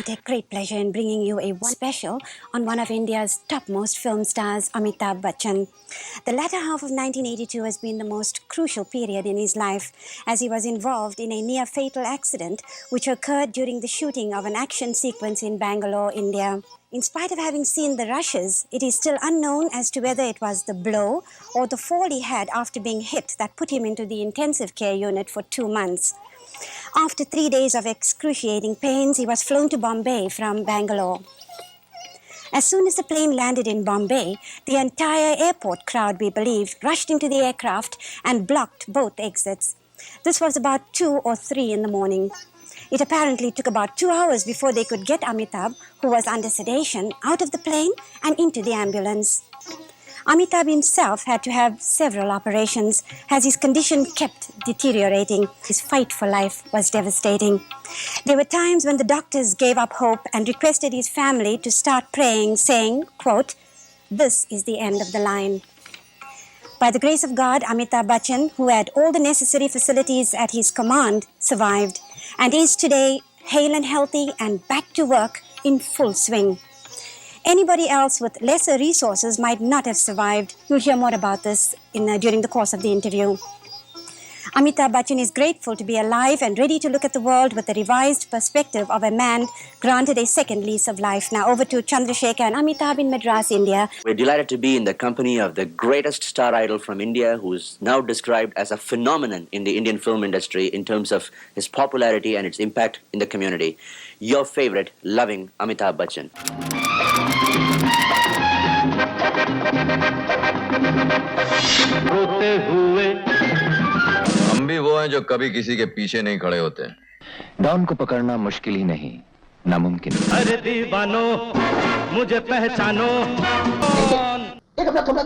I take great pleasure in bringing you a special on one of India's topmost film stars, Amitabh Bachchan. The latter half of 1982 has been the most crucial period in his life, as he was involved in a near-fatal accident which occurred during the shooting of an action sequence in Bangalore, India. In spite of having seen the rushes, it is still unknown as to whether it was the blow or the fall he had after being hit that put him into the intensive care unit for 2 months. After 3 days of excruciating pains, he was flown to Bombay from Bangalore. As soon as the plane landed in Bombay, the entire airport crowd, we believe, rushed into the aircraft and blocked both exits. This was about 2 or 3 in the morning. It apparently took about 2 hours before they could get Amitabh, who was under sedation, out of the plane and into the ambulance. Amitabh himself had to have several operations as his condition kept deteriorating. His fight for life was devastating. There were times when the doctors gave up hope and requested his family to start praying, saying, quote, "This is the end of the line." By the grace of God, Amitabh Bachchan, who had all the necessary facilities at his command, survived and is today hale and healthy and back to work in full swing. Anybody else with lesser resources might not have survived. You'll hear more about this during the course of the interview. Amitabh Bachchan is grateful to be alive and ready to look at the world with the revised perspective of a man granted a second lease of life. Now over to Chandrasekhar and Amitabh in Madras, India. We're delighted to be in the company of the greatest star idol from India, who is now described as a phenomenon in the Indian film industry in terms of his popularity and its impact in the community. Your favorite, loving Amitabh Bachchan. होते हुए हम भी वो हैं जो कभी किसी के पीछे नहीं खड़े होते। डॉन को पकड़ना मुश्किल ही नहीं, नामुमकिन। अरे दीवानो मुझे पहचानो। देख अपना थोपड़ा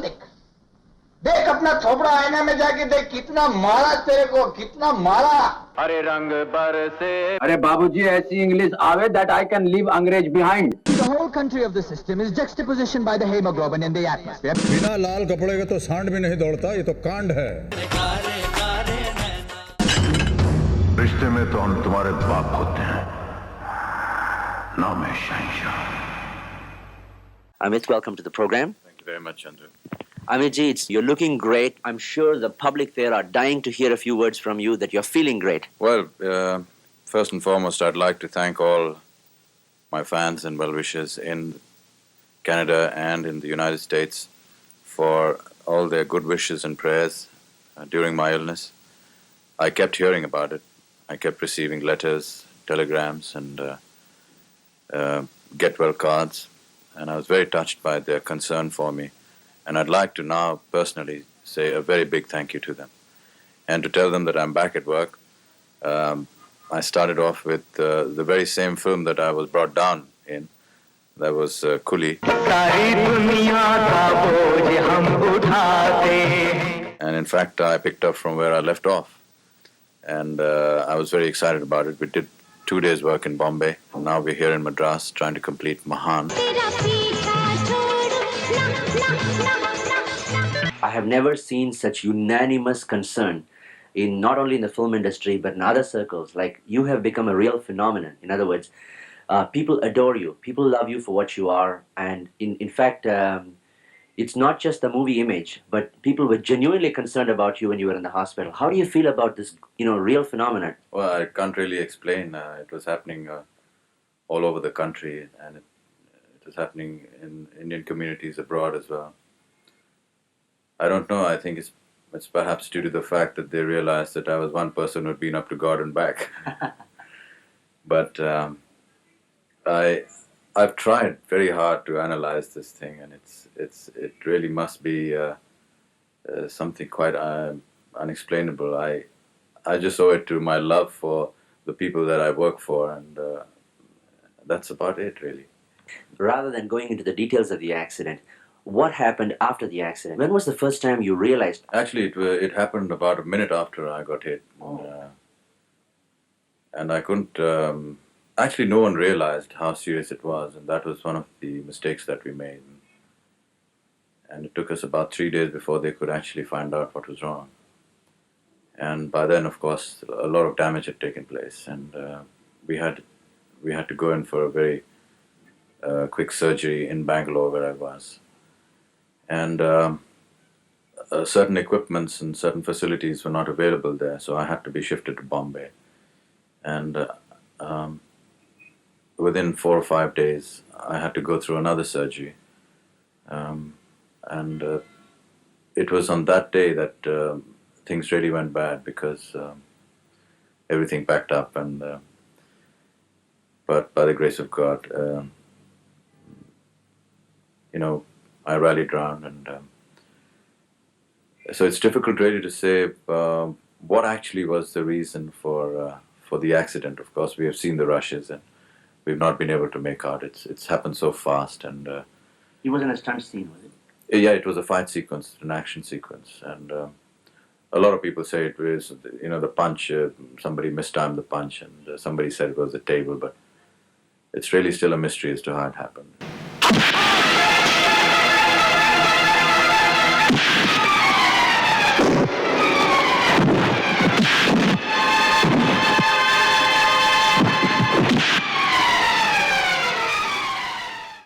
देख अपना थोपड़ा आईना में जाके देख, कितना मारा तेरे को, कितना मारा। अरे रंग बरसे। अरे बाबूजी ऐसी इंग्लिश आवे that I can leave अंग्रेज behind. The whole country of the system is juxtaposition by the hemoglobin in the atmosphere. बिना लाल कपड़े के तो सांड भी नहीं दौड़ता, ये तो कांड है। रिश्ते में तो हम तुम्हारे बाप होते हैं, ना मैं शहंशाह। Amit, welcome to the program. Thank you very much, Chandru. Amitji, you're looking great. I'm sure the public there are dying to hear a few words from you that you're feeling great. Well, first and foremost, I'd like to thank all my fans and well-wishers in Canada and in the United States for all their good wishes and prayers during my illness. I kept hearing about it. I kept receiving letters, telegrams, and get-well cards, and I was very touched by their concern for me. And I'd like to now personally say a very big thank you to them and to tell them that I'm back at work. I started off with the very same film that I was brought down in. That was Coolie. And in fact, I picked up from where I left off. And I was very excited about it. We did 2 days' work in Bombay. And now we're here in Madras trying to complete Mahan. I have never seen such unanimous concern in not only in the film industry but in other circles. Like, you have become a real phenomenon. In other words, people adore you. People love you for what you are. And in fact, it's not just the movie image, but people were genuinely concerned about you when you were in the hospital. How do you feel about this, real phenomenon? Well, I can't really explain. It was happening all over the country, and it was happening in Indian communities abroad as well. I don't know. I think it's perhaps due to the fact that they realized that I was one person who'd been up to God and back. But I've tried very hard to analyze this thing, and it really must be something quite unexplainable. I just owe it to my love for the people that I work for, and that's about it, really. Rather than going into the details of the accident, what happened after the accident? When was the first time you realized? Actually, it happened about a minute after I got hit. And I couldn't... actually, no one realized how serious it was, and that was one of the mistakes that we made. And it took us about 3 days before they could actually find out what was wrong. And by then, of course, a lot of damage had taken place, and we we had to go in for a very quick surgery in Bangalore where I was. And certain equipments and certain facilities were not available there, so I had to be shifted to Bombay. And within 4 or 5 days, I had to go through another surgery. And it was on that day that things really went bad because everything packed up. And but by the grace of God, I rallied around. And so it's difficult really to say what actually was the reason for the accident. Of course, we have seen the rushes and we've not been able to make out. It's happened so fast. And He was in a stunt scene, was it? yeah, it was a fight sequence, an action sequence. And a lot of people say it was, the punch, somebody mistimed the punch, and somebody said it was the table, but it's really still a mystery as to how it happened.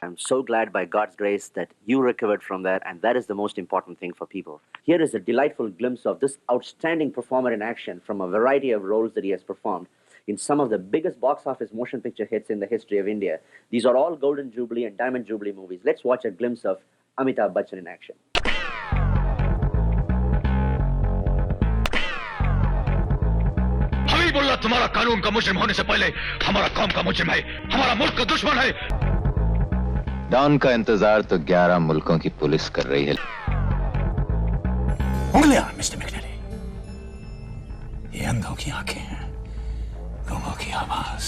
I'm so glad by God's grace that you recovered from that, and that is the most important thing for people. Here is a delightful glimpse of this outstanding performer in action from a variety of roles that he has performed in some of the biggest box office motion picture hits in the history of India. These are all Golden Jubilee and Diamond Jubilee movies. Let's watch a glimpse of Amitabh Bachchan in action. Habibullah तुम्हारा कानून का मुजरिम होने से पहले हमारा कौम का मुजरिम है, हमारा मुल्क का दुश्मन है। डॉन का इंतजार तो 11 मुल्कों की पुलिस कर रही है। उंगलियां मिस्टर मैकनेली, ये अंधों की आंखें हैं, गूंगों की आवाज।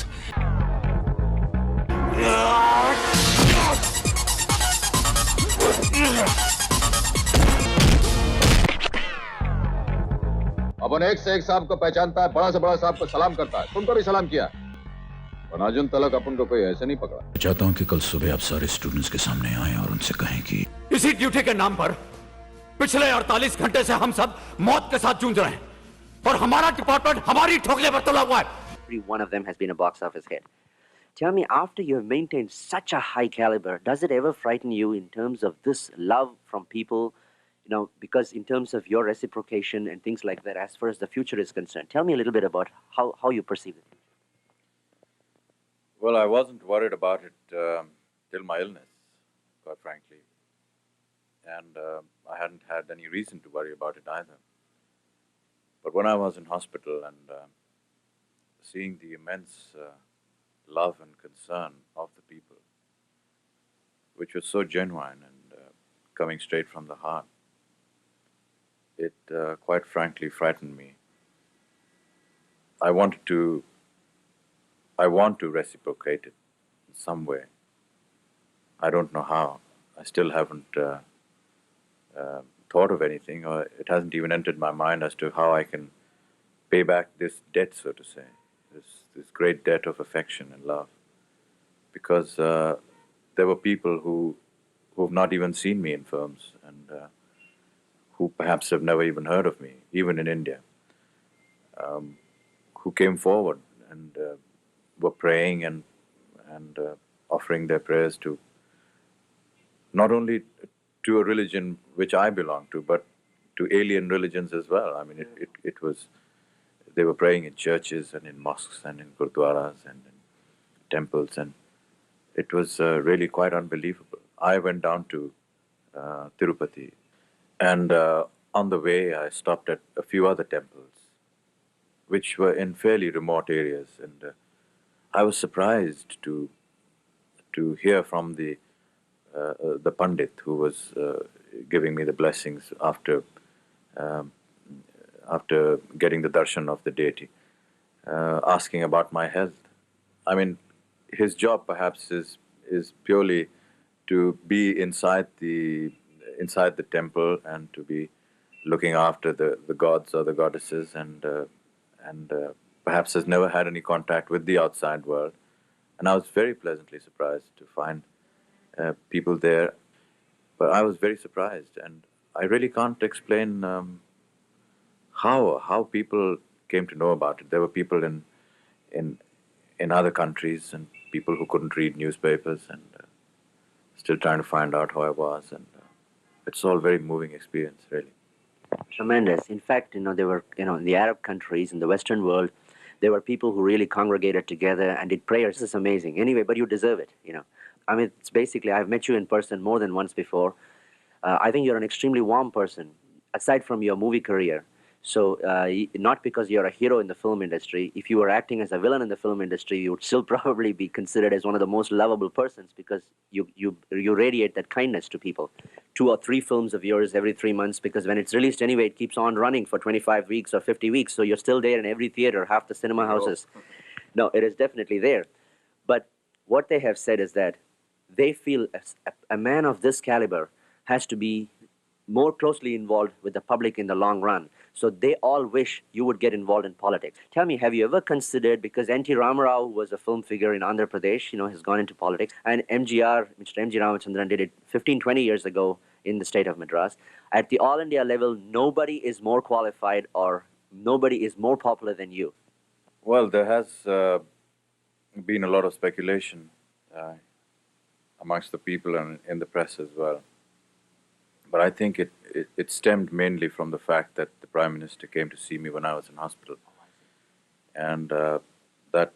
अपन एक से एक साहब को पहचानता है, बड़ा से बड़ा साहब को सलाम करता है। तुमको भी सलाम किया, नाजुन तलक अपन को कोई ऐसे नहीं पकड़ा। चाहता हूं कि कल सुबह आप सारे स्टूडेंट्स के सामने आए और उनसे कहें कि इसी ड्यूटी के नाम पर पिछले 48 घंटे से हम सब मौत के साथ जूझ रहे हैं और हमारा डिपार्टमेंट हमारी ठोकले पर तुला हुआ है। Every one of them has been a box office hit. Tell me, after you have maintained such a high caliber, does it ever frighten you in terms of this love from people? Because in terms of your reciprocation and things like that, as far as the future is concerned, tell me a little bit about how you perceive it. Well, I wasn't worried about it till my illness, quite frankly. And I hadn't had any reason to worry about it either. But when I was in hospital and seeing the immense love and concern of the people, which was so genuine and coming straight from the heart, it quite frankly frightened me. I want to reciprocate it in some way. I don't know how. I still haven't thought of anything, or it hasn't even entered my mind as to how I can pay back this debt, so to say, this great debt of affection and love. Because there were people who have not even seen me in films and who perhaps have never even heard of me, even in India, who came forward and were praying and offering their prayers to not only to a religion which I belong to, but to alien religions as well. I mean, it was, they were praying in churches and in mosques and in gurdwaras and in temples, and it was really quite unbelievable. I went down to Tirupati, and on the way I stopped at a few other temples, which were in fairly remote areas, and I was surprised to hear from the Pandit who was giving me the blessings after getting the darshan of the deity, asking about my health. I mean, his job perhaps is purely to be inside the temple and to be looking after the gods or the goddesses, and perhaps has never had any contact with the outside world. And I was very pleasantly surprised to find people there. But I was very surprised, and I really can't explain how people came to know about it. There were people in other countries, and people who couldn't read newspapers and still trying to find out how I was. And it's all very moving experience, really. Tremendous. In fact, there were, in the Arab countries, in the Western world, there were people who really congregated together and did prayers. This is amazing. Anyway, but you deserve it. I mean, it's basically, I've met you in person more than once before. I think you're an extremely warm person, aside from your movie career. So, not because you're a hero in the film industry. If you were acting as a villain in the film industry, you would still probably be considered as one of the most lovable persons because you radiate that kindness to people. 2 or 3 films of yours every 3 months, because when it's released anyway, it keeps on running for 25 weeks or 50 weeks. So you're still there in every theater, half the cinema houses. No, it is definitely there. But what they have said is that they feel a man of this caliber has to be more closely involved with the public in the long run. So they all wish you would get involved in politics. Tell me, have you ever considered, because N.T. Ramarao was a film figure in Andhra Pradesh, has gone into politics, and Mr. M.G. Ramachandran did it 15, 20 years ago in the state of Madras. At the All India level, nobody is more qualified or nobody is more popular than you. Well, there has been a lot of speculation amongst the people and in the press as well. But I think it stemmed mainly from the fact that the Prime Minister came to see me when I was in hospital. And that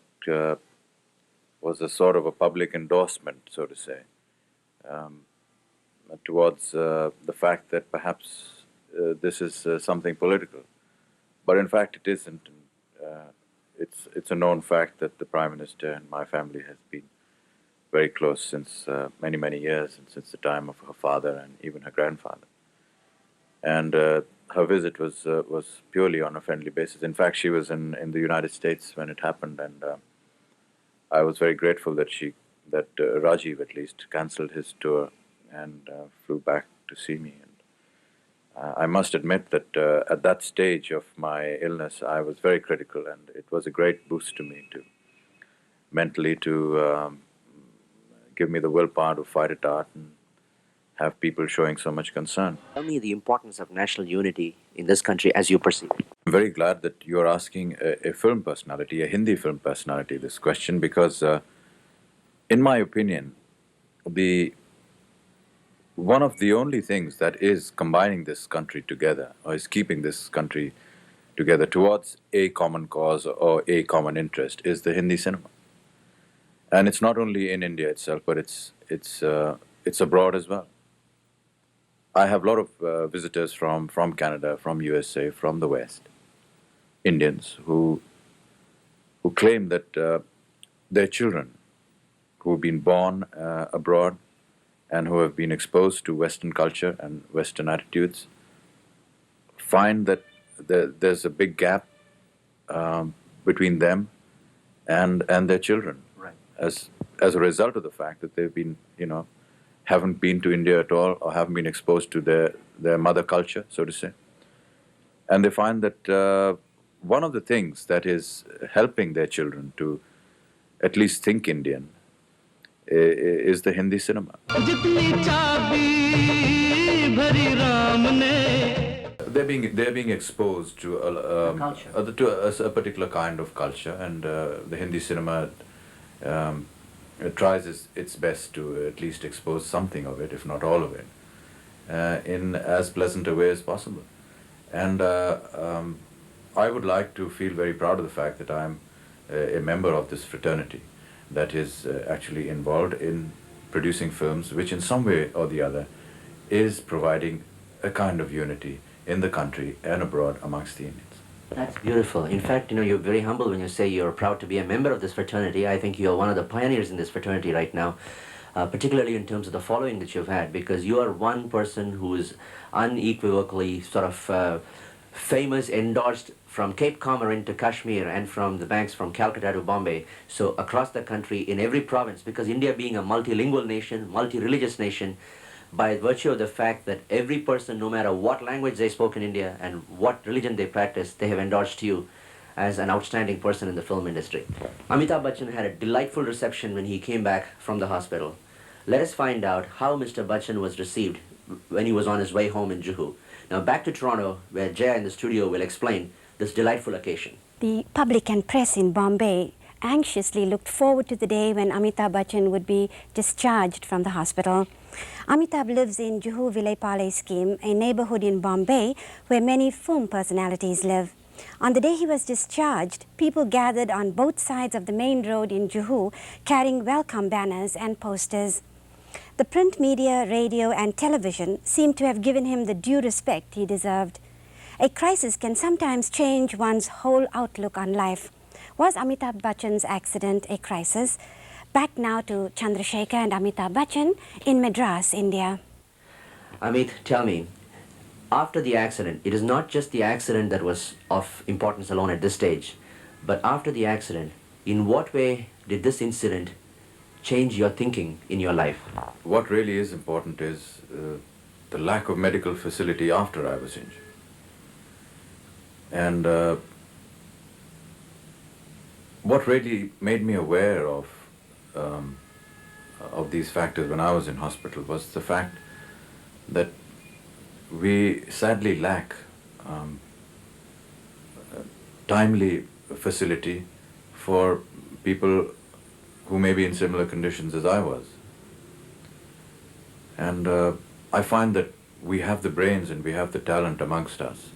was a sort of a public endorsement, so to say, towards the fact that perhaps this is something political. But in fact it isn't. It's a known fact that the Prime Minister and my family has been very close since many, many years, and since the time of her father and even her grandfather. And her visit was purely on a friendly basis. In fact, she was in the United States when it happened, and I was very grateful that Rajiv at least cancelled his tour and flew back to see me. And I must admit that at that stage of my illness, I was very critical, and it was a great boost to me mentally to give me the willpower to fight it out and have people showing so much concern. Tell me the importance of national unity in this country as you perceive it. I'm very glad that you're asking a film personality, a Hindi film personality, this question, because in my opinion, one of the only things that is combining this country together, or is keeping this country together towards a common cause or a common interest, is the Hindi cinema. And it's not only in India itself, but it's abroad as well. I have a lot of visitors from Canada, from USA, from the West, Indians who claim that their children who have been born abroad and who have been exposed to Western culture and Western attitudes find that there's a big gap between them and their children. As a result of the fact that they've been, haven't been to India at all, or haven't been exposed to their mother culture, so to say. And they find that one of the things that is helping their children to at least think Indian is the Hindi cinema. They're being exposed to a particular kind of culture, and the Hindi cinema it tries its best to at least expose something of it, if not all of it, in as pleasant a way as possible. And I would like to feel very proud of the fact that I'm a member of this fraternity that is actually involved in producing films which in some way or the other is providing a kind of unity in the country and abroad amongst the Indians. That's beautiful. In fact, you're very humble when you say you're proud to be a member of this fraternity. I think you're one of the pioneers in this fraternity right now, particularly in terms of the following that you've had, because you are one person who is unequivocally sort of famous, endorsed from Cape Comorin to Kashmir and from the banks from Calcutta to Bombay. So across the country, in every province, because India being a multilingual nation, multi-religious nation, by virtue of the fact that every person, no matter what language they spoke in India and what religion they practiced, they have endorsed you as an outstanding person in the film industry. Amitabh Bachchan had a delightful reception when he came back from the hospital. Let us find out how Mr. Bachchan was received when he was on his way home in Juhu. Now back to Toronto, where Jaya in the studio will explain this delightful occasion. The public and press in Bombay anxiously looked forward to the day when Amitabh Bachchan would be discharged from the hospital. Amitabh lives in Juhu Vile Pale scheme, a neighborhood in Bombay where many film personalities live. On the day he was discharged, people gathered on both sides of the main road in Juhu carrying welcome banners and posters. The print media, radio and television seemed to have given him the due respect he deserved. A crisis can sometimes change one's whole outlook on life. Was Amitabh Bachchan's accident a crisis? Back now to Chandrasekhar and Amitabh Bachchan in Madras, India. Amit, tell me, after the accident, it is not just the accident that was of importance alone at this stage, but after the accident, in what way did this incident change your thinking in your life? What really is important is the lack of medical facility after I was injured. And what really made me aware of these factors when I was in hospital was the fact that we sadly lack timely facility for people who may be in similar conditions as I was. And I find that we have the brains and we have the talent amongst us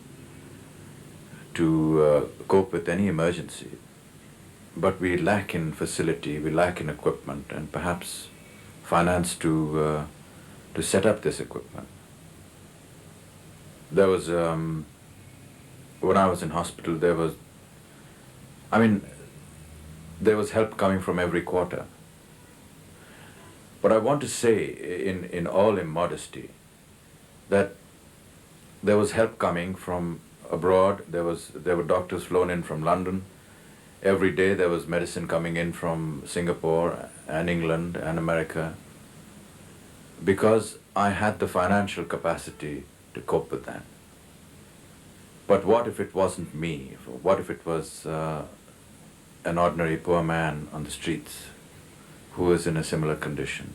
to cope with any emergency, but we lack in facility, we lack in equipment and perhaps finance to set up this equipment. There was, when I was in hospital, there was help coming from every quarter. But I want to say, in all immodesty, that there was help coming from abroad. There were doctors flown in from London. Every day there was medicine coming in from Singapore and England and America, because I had the financial capacity to cope with that. But what if it wasn't me? What if it was an ordinary poor man on the streets who was in a similar condition?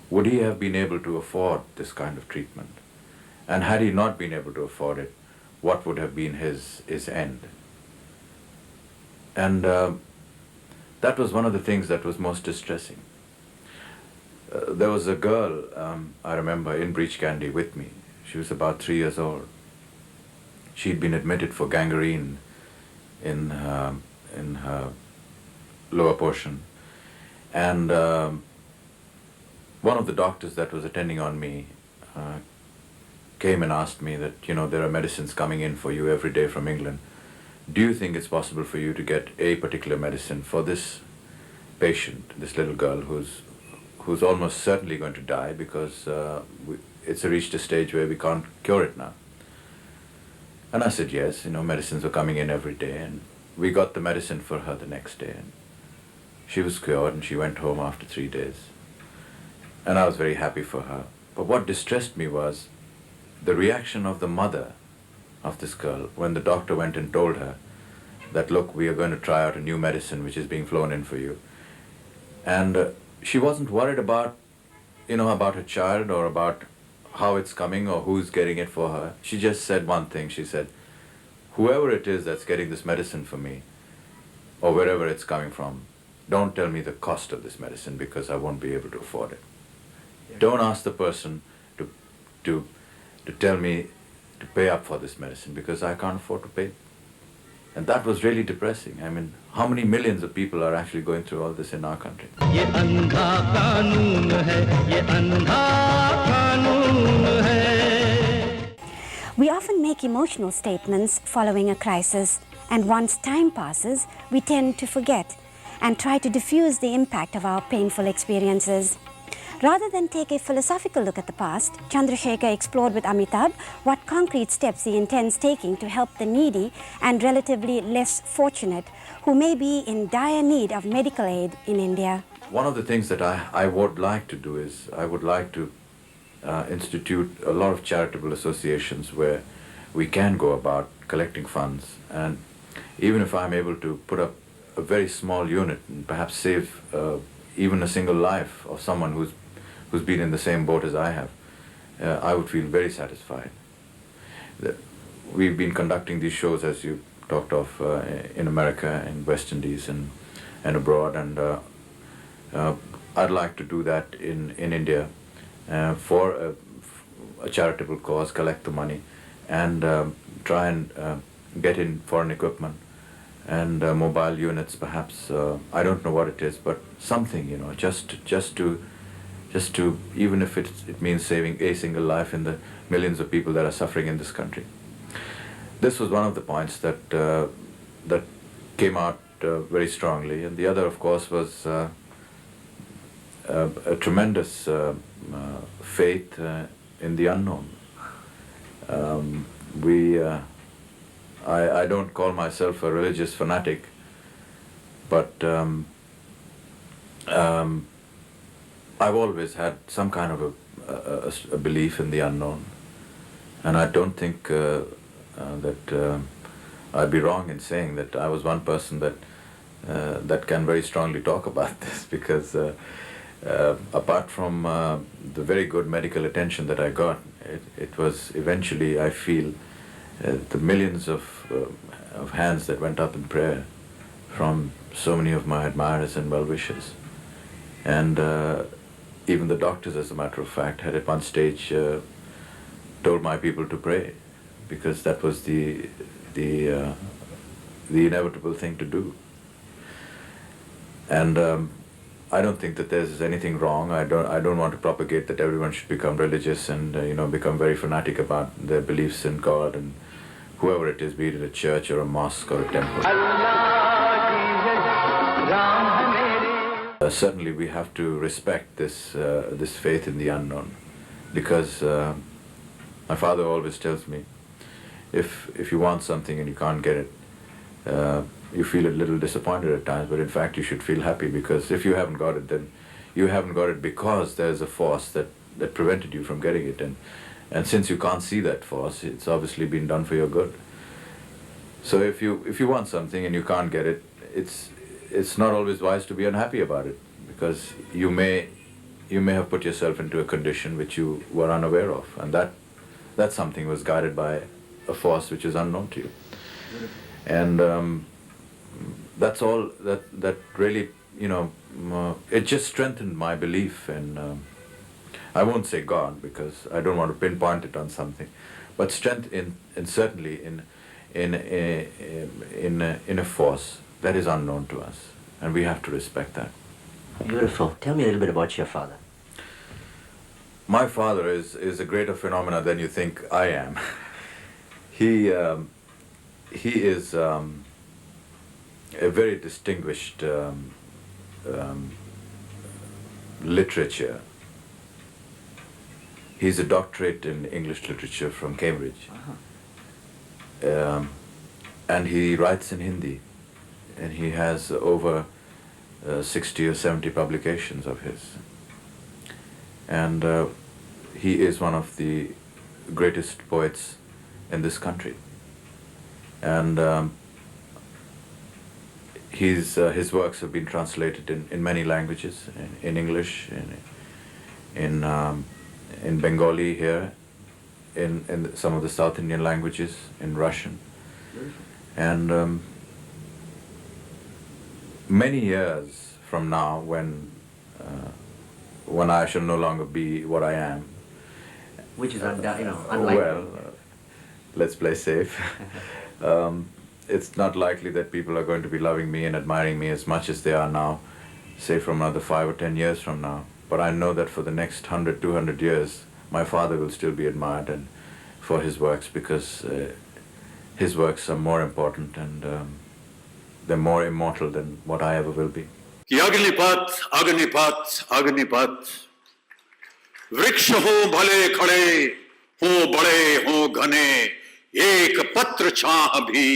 Would he have been able to afford this kind of treatment? And had he not been able to afford it, what would have been his end? And that was one of the things that was most distressing. There was a girl, I remember, in Breach Candy with me. She was about 3 years old. She'd been admitted for gangrene in her lower portion. And one of the doctors that was attending on me came and asked me that, there are medicines coming in for you every day from England. Do you think it's possible for you to get a particular medicine for this patient, this little girl who's almost certainly going to die because it's reached a stage where we can't cure it now? And I said yes, medicines were coming in every day, and we got the medicine for her the next day. And she was cured and she went home after 3 days. And I was very happy for her. But what distressed me was the reaction of the mother of this girl when the doctor went and told her that, look, we are going to try out a new medicine which is being flown in for you. And she wasn't worried about, about her child or about how it's coming or who's getting it for her. She just said one thing. She said, whoever it is that's getting this medicine for me, or wherever it's coming from, don't tell me the cost of this medicine because I won't be able to afford it. Don't ask the person to tell me to pay up for this medicine because I can't afford to pay. And that was really depressing. I mean, how many millions of people are actually going through all this in our country? ये अंधा कानून है, ये अंधा कानून है. We often make emotional statements following a crisis, and once time passes, we tend to forget and try to diffuse the impact of our painful experiences. Rather than take a philosophical look at the past, Chandrasekhar explored with Amitabh what concrete steps he intends taking to help the needy and relatively less fortunate who may be in dire need of medical aid in India. One of the things that I would like to do is I would like to institute a lot of charitable associations where we can go about collecting funds, and even if I'm able to put up a very small unit and perhaps save even a single life of someone who's been in the same boat as I have, I would feel very satisfied. We've been conducting these shows, as you talked of, in America, in West Indies, and and abroad, and I'd like to do that in India for a charitable cause, collect the money, and try and get in foreign equipment and mobile units, perhaps. I don't know what it is, but something, you know, just to even if it means saving a single life in the millions of people that are suffering in this country. This was one of the points that that came out very strongly, and the other, of course, was a tremendous faith in the unknown. I don't call myself a religious fanatic, but I've always had some kind of a belief in the unknown, and I don't think that I'd be wrong in saying that I was one person that can very strongly talk about this, because apart from the very good medical attention that I got, it was eventually, I feel, the millions of hands that went up in prayer from so many of my admirers and well-wishers. And even the doctors, as a matter of fact, had at one stage told my people to pray, because that was the inevitable thing to do. And I don't think that there's anything wrong. I don't want to propagate that everyone should become religious and become very fanatic about their beliefs in God and whoever it is, be it a church or a mosque or a temple. Certainly we have to respect this faith in the unknown, because my father always tells me, if you want something and you can't get it, you feel a little disappointed at times, but in fact you should feel happy, because if you haven't got it, then you haven't got it because there's a force that prevented you from getting it, and since you can't see that force, it's obviously been done for your good. So if you want something and you can't get it, it's not always wise to be unhappy about it, because you may have put yourself into a condition which you were unaware of, and that something was guided by a force which is unknown to you. And that's all that really, it just strengthened my belief in, I won't say God, because I don't want to pinpoint it on something, but strength in certainly in a force that is unknown to us, and we have to respect that. Beautiful. Tell me a little bit about your father. My father is a greater phenomena than you think I am. He is a very distinguished literature. He's a doctorate in English literature from Cambridge. And he writes in Hindi, and he has over 60 or 70 publications of his. And he is one of the greatest poets in this country. And his works have been translated in many languages, in English, in Bengali here, in some of the South Indian languages, in Russian. And many years from now, when I shall no longer be what I am, which is unlikely. Well, let's play safe. It's not likely that people are going to be loving me and admiring me as much as they are now, say from another 5 or 10 years from now. But I know that for the next 100, 200 years, my father will still be admired and for his works, because his works are more important and they're more immortal than what I ever will be. कि अग्निपथ अग्निपथ अग्निपथ वृक्ष हो भले खड़े हो बड़े हो घने एक पत्र छाह भी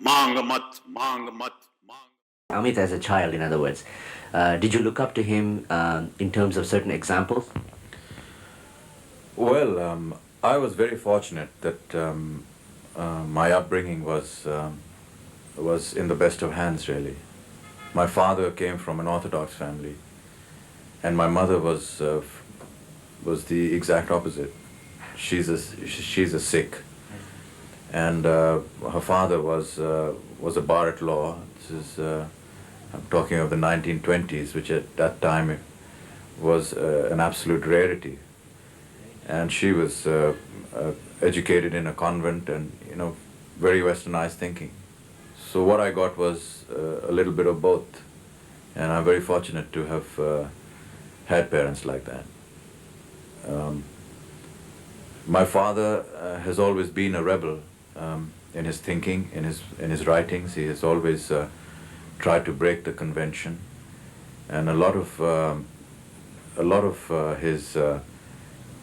मांग मत मांग मत मांग. Amit, as a child, in other words, did you look up to him in terms of certain examples? Well, I was very fortunate that my upbringing was in the best of hands, really. My father came from an Orthodox family, and my mother was the exact opposite. She's a Sikh, and her father was a bar at law. This is I'm talking of the 1920s, which at that time was an absolute rarity. And she was educated in a convent and, very westernized thinking. So what I got was a little bit of both. And I'm very fortunate to have had parents like that. My father has always been a rebel in his thinking, in his writings. He has always tried to break the convention, and a lot of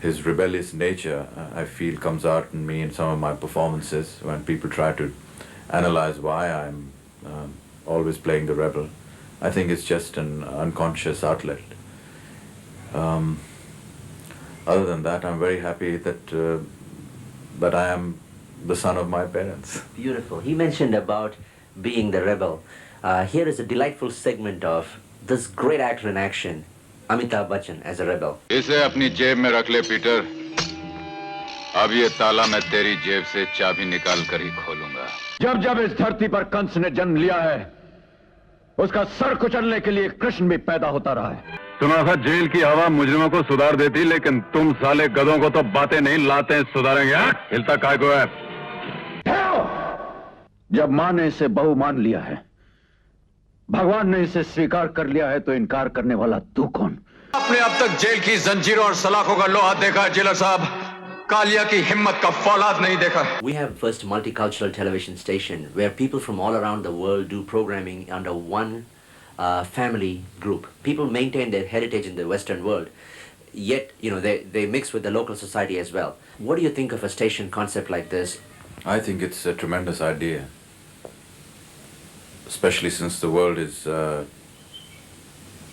his rebellious nature, I feel, comes out in me in some of my performances when people try to analyze why I'm always playing the rebel. I think it's just an unconscious outlet. Other than that, I'm very happy that I am the son of my parents. Beautiful. He mentioned about being the rebel. Here is a delightful segment of this great actor in action, Amitabh Bachchan as a rebel. इसे अपनी जेब में रख ले Peter. अब ये ताला मैं तेरी जेब से चाबी निकाल कर ही खोलूंगा. जब जब इस धरती पर कंस ने जन्म लिया है, उसका सर कुचलने के लिए कृष्ण भी पैदा होता रहा है. सुना था जेल की हवा मुजरिमों को सुधार देती, लेकिन तुम साले गधों को तो बातें नहीं लाते सुधारेंगे. हिलता काय को है? जब मां ने इसे बहू मान लिया है, भगवान ने इसे स्वीकार कर लिया है, तो इनकार करने वाला तू कौन? आपने अब तक जेल की जंजीरों और सलाखों का लोहा देखा है जेलर साहब, कालिया की हिम्मत का फौलाद नहीं देखा. We have first multicultural television station where people from all around the world do programming under one family group. People maintain their heritage in the Western world, yet they mix with the local society as well. What do you think of a station concept like this? I think it's a tremendous idea, especially since the world is,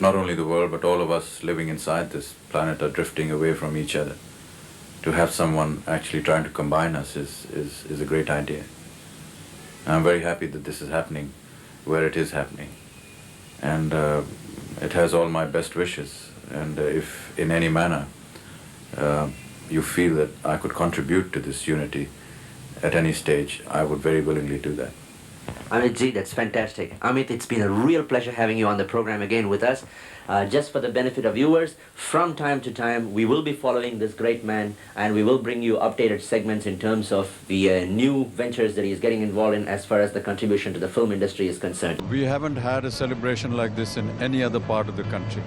not only the world, but all of us living inside this planet are drifting away from each other. To have someone actually trying to combine us is a great idea. I'm very happy that this is happening where it is happening. And it has all my best wishes. And if in any manner you feel that I could contribute to this unity at any stage, I would very willingly do that. Amit ji, that's fantastic. Amit, it's been a real pleasure having you on the program again with us. Just for the benefit of viewers, from time to time we will be following this great man and we will bring you updated segments in terms of the new ventures that he is getting involved in as far as the contribution to the film industry is concerned. We haven't had a celebration like this in any other part of the country,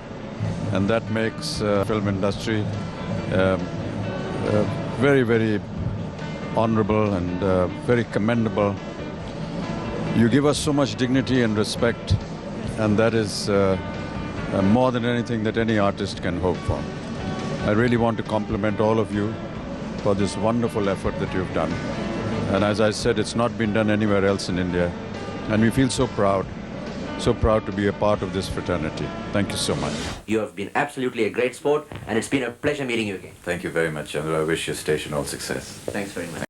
and that makes film industry very, very honorable and very commendable. You give us so much dignity and respect, and that is more than anything that any artist can hope for. I really want to compliment all of you for this wonderful effort that you've done. And as I said, it's not been done anywhere else in India. And we feel so proud to be a part of this fraternity. Thank you so much. You have been absolutely a great sport, and it's been a pleasure meeting you again. Thank you very much, Chandra. I wish your station all success. Thanks very much.